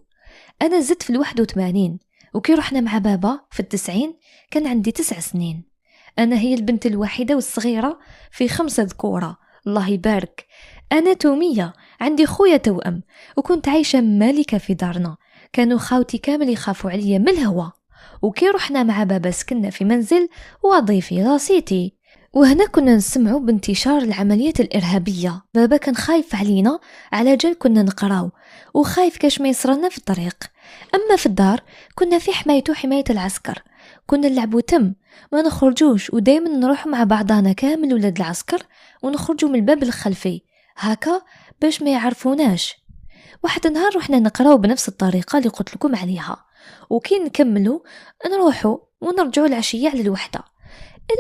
أنا زدت في 81 وكي رحنا مع بابا في 90 كان عندي 9 سنين. أنا هي البنت الوحيدة والصغيرة في 5 ذكورة الله يبارك. أنا تومية، عندي خويا توأم وكنت عايشة مالكة في دارنا، كانوا خاوتي كامل يخافوا عليا من الهوى. وكي رحنا مع بابا سكننا في منزل وظيفي لاسيتي، وهنا كنا نسمعوا بانتشار العمليات الإرهابية. بابا كان خايف علينا على جال كنا نقراو وخايف كاش ما يصرنا في الطريق. أما في الدار كنا في حمايته حماية العسكر، كنا نلعبوا تم ما نخرجوش، ودايما نروح مع بعضنا كامل ولاد العسكر ونخرجوا من الباب الخلفي هكا باش ما يعرفوناش. واحد النهار رحنا نقراو بنفس الطريقة اللي قلت لكم عليها، وكي نكملوا نروحوا ونرجعوا العشية على الوحدة.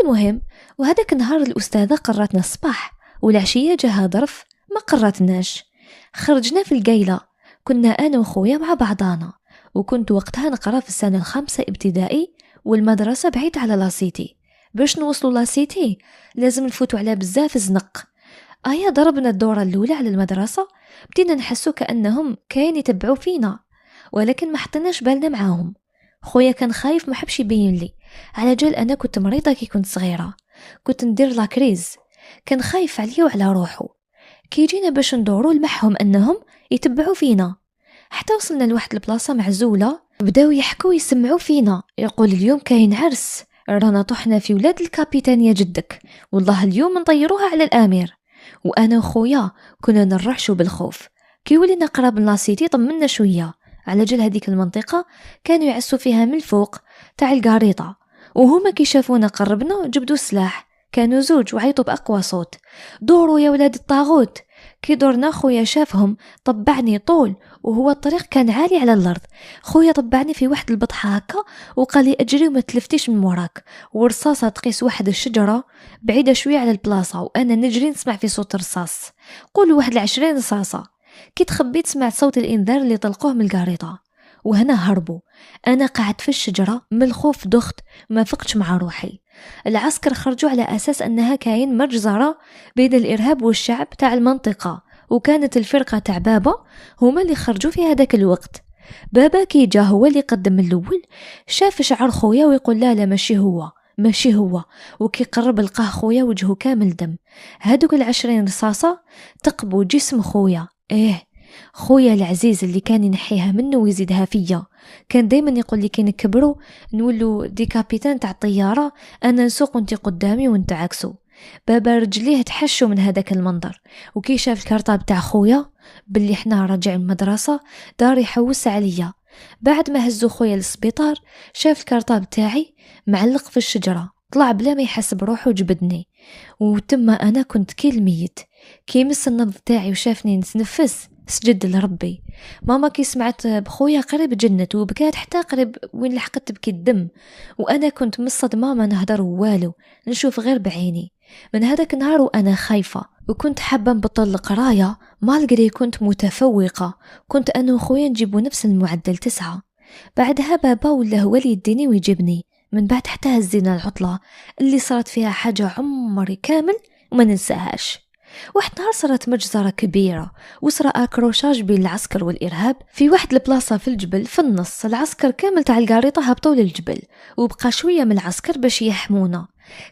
المهم وهذاك النهار الأستاذة قراتنا الصباح والعشية جاها ظرف ما قراتناش. خرجنا في القيلة، كنا أنا وخويا مع بعضانا، وكنت وقتها نقرأ في السنة 5 ابتدائي والمدرسة بعيد على لاسيتي. باش نوصلوا لاسيتي لازم نفوتوا على بزاف زنق. ضربنا الدورة الأولى على المدرسة بدينا نحسوا كأنهم كاين يتبعوا فينا، ولكن ما حطيناش بالنا معاهم. خويا كان خايف ما حبش يبين لي على جال أنا كنت مريضة كي كنت صغيرة، كنت ندير لاكريز، كان خايف عليا وعلى روحه. كي جينا باش ندوروا لمحهم أنهم يتبعوا فينا، حتى وصلنا لواحد البلاصة معزولة بداو يحكوا يسمعوا فينا، يقول اليوم كاين عرس، رانا طحنا في ولاد الكابيتانية جدك، والله اليوم نطيروها على الأمير. وأنا وخويا كنا نرعشوا بالخوف. كي ولينا قراب لاسيتي طمنا شوية على جل هذيك المنطقة كانوا يعسوا فيها من الفوق تاع القاريطة، وهما كي شافونا قربنا جبدوا السلاح، كانوا 2 وعيطوا بأقوى صوت دوروا يا ولاد الطاغوت. كي دورنا خويا شافهم طبعني طول، وهو الطريق كان عالي على الأرض. خويا طبعني في واحد البطحة هكا وقال لي أجري وما تلفتيش من موراك، ورصاصة تقيس واحد الشجرة بعيدة شوية على البلاصة، وأنا نجري نسمع في صوت الرصاص، قول واحد 20 رصاصة. كي تخبيت سمعت صوت الإنذار اللي طلقوه من القارطة، وهنا هربوا. أنا قاعد في الشجرة من الخوف دخت ما فقتش مع روحي. العسكر خرجوا على أساس أنها كاين مجزرة بين الإرهاب والشعب تاع المنطقة، وكانت الفرقة تاع بابا هما اللي خرجوا في هذاك الوقت. بابا كي جا هو اللي قدم الأول، شاف شعر خويا ويقول لا ماشي هو، وكي قرب لقاه خويا وجهه كامل دم. هادوك 20 رصاصة تقبوا جسم خويا. خويا العزيز اللي كان ينحيها منه ويزيدها فيا، كان دايما يقول لي كي نكبروا نولوا دي كابيتان تاع الطيارة، انا نسوق وانت قدامي وانت عكسو. بابا رجليه تحشوا من هذاك المنظر، وكي شاف الكارطاب تاع خويا باللي احنا راجع المدرسة دار يحوس عليا. بعد ما هزو خويا للسبيطار شاف الكارطاب تاعي معلق في الشجرة، طلع بلا ما يحسب روحه وجبدني، وتم انا كنت كي الميت. كي مس النبض تاعي وشافني نتنفس سجد لربي. ماما كي سمعت بخويا قريب جنت وبكات حتى قريب وين لحقت تبكي الدم، وانا كنت مصدمه ما نهدر والو، نشوف غير بعيني. من هذاك النهار وانا خايفه، وكنت حابه نبطل القرايه مالغري كنت متفوقه. كنت انا وخويا نجيبو نفس المعدل 9. بعدها بابا ولا هو اللي يديني ويجيبني. من بعد حتى هزينا العطله اللي صارت فيها حاجه عمري كامل وما ننساهاش. واحد نهار صارت مجزرة كبيرة، وصرا اكروشاج بين العسكر والإرهاب في واحد البلاصة في الجبل في النص. العسكر كامل تاع القارطة هبطوا للجبل، وبقى شوية من العسكر باش يحمونا.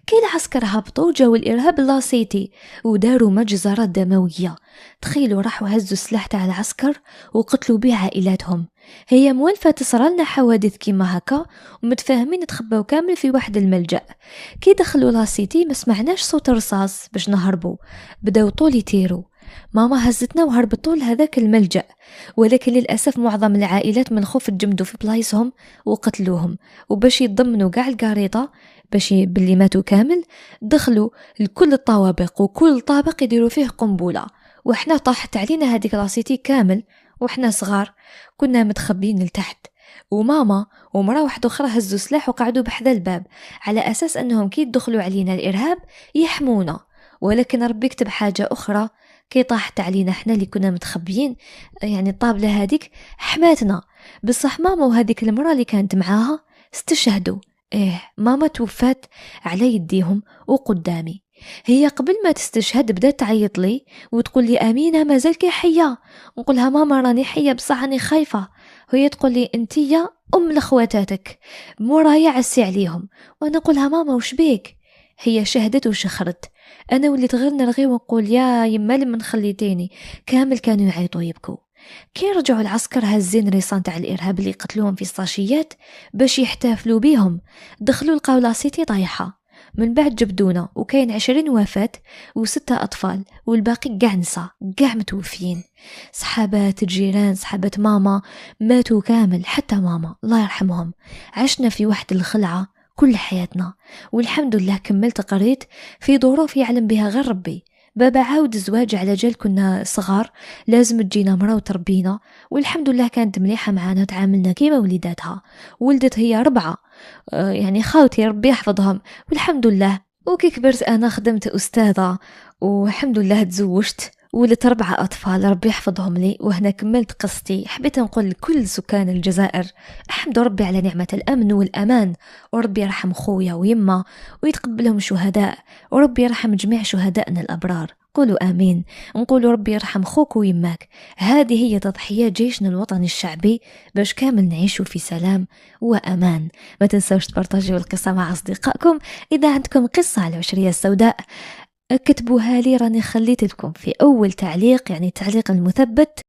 كي العسكر هبطوا جاو الإرهاب لاسيتي وداروا مجزرة دموية. تخيلوا راحوا هزوا السلاح تاع العسكر وقتلوا به عائلاتهم. هي موالفة تصرالنا حوادث كيما هكا ومتفاهمين نتخباو كامل في واحد الملجأ. كي دخلوا لاسيتي ما سمعناش صوت الرصاص باش نهربوا، بداو طول يطيروا. ماما هزتنا وهربطوا لهذاك الملجأ، ولكن للأسف معظم العائلات من خوف تجمدوا في بلايصهم وقتلوهم. وباش يضمنوا قاع القاريطة باش باللي ماتوا كامل، دخلوا لكل الطوابق وكل طابق يديروا فيه قنبلة، وإحنا طاحت علينا هذيك لاسيتي كامل وإحنا صغار كنا متخبين لتحت. وماما ومرا واحدة أخرى هزوا سلاح وقعدوا بحذا الباب على أساس أنهم كي يدخلوا علينا الإرهاب يحمونا. ولكن ربي كتب حاجة أخرى، كي طاحت علينا احنا اللي كنا متخبيين، يعني الطابلة هذيك حماتنا. بصح ماما وهذيك المرأة اللي كانت معاها استشهدوا. ماما توفات على يديهم وقدامي. هي قبل ما تستشهد بدأت تعيط لي وتقول لي أمينة ما زلت حية. نقولها ماما راني حية بصح راني خايفة. هي تقول لي انتيا أم لخواتاتك مورايا عسي عليهم. وانا نقولها ماما وش بيك؟ هي شهدت وشخرت. انا وليت غير نرغي ونقول يا يما لمن خليتيني. كامل كانوا يعيطوا يبكوا. كي رجعوا العسكر هزين ريصان تاع الإرهاب اللي قتلوهم في الصاشيات باش يحتفلوا بيهم، دخلوا لقاو لاسيتي طايحة. من بعد جبدونا وكاين 20 وفاة و6 أطفال، والباقي قاع نسا قاع متوفيين. صحابات الجيران صحابات ماما ماتوا كامل، حتى ماما الله يرحمهم. عشنا في واحد الخلعة كل حياتنا، والحمد لله كملت قريت في ظروف يعلم بها غير ربي. بابا عاود الزواج على جال كنا صغار لازم تجينا مرا وتربينا، والحمد لله كانت مليحة معانا تعاملنا كيما وليداتها. ولدت هي 4 يعني خاوتي ربي يحفظهم والحمد لله. وكي كبرت أنا خدمت أستاذة والحمد لله تزوجت ولدت 4 أطفال ربي يحفظهم لي. وهنا كملت قصتي. حبيت نقول لكل سكان الجزائر أحمد ربي على نعمة الأمن والأمان، وربي يرحم خويا ويما ويتقبلهم شهداء، وربي يرحم جميع شهدائنا الأبرار. قولوا آمين. نقولوا ربي يرحم خوك ويماك. هذه هي تضحيات جيشنا الوطني الشعبي باش كامل نعيشوا في سلام وأمان. ما تنسوش تبارطاجيوا القصة مع أصدقائكم. إذا عندكم قصة على العشرية السوداء اكتبوها لي، راني خليت لكم في أول تعليق يعني التعليق المثبت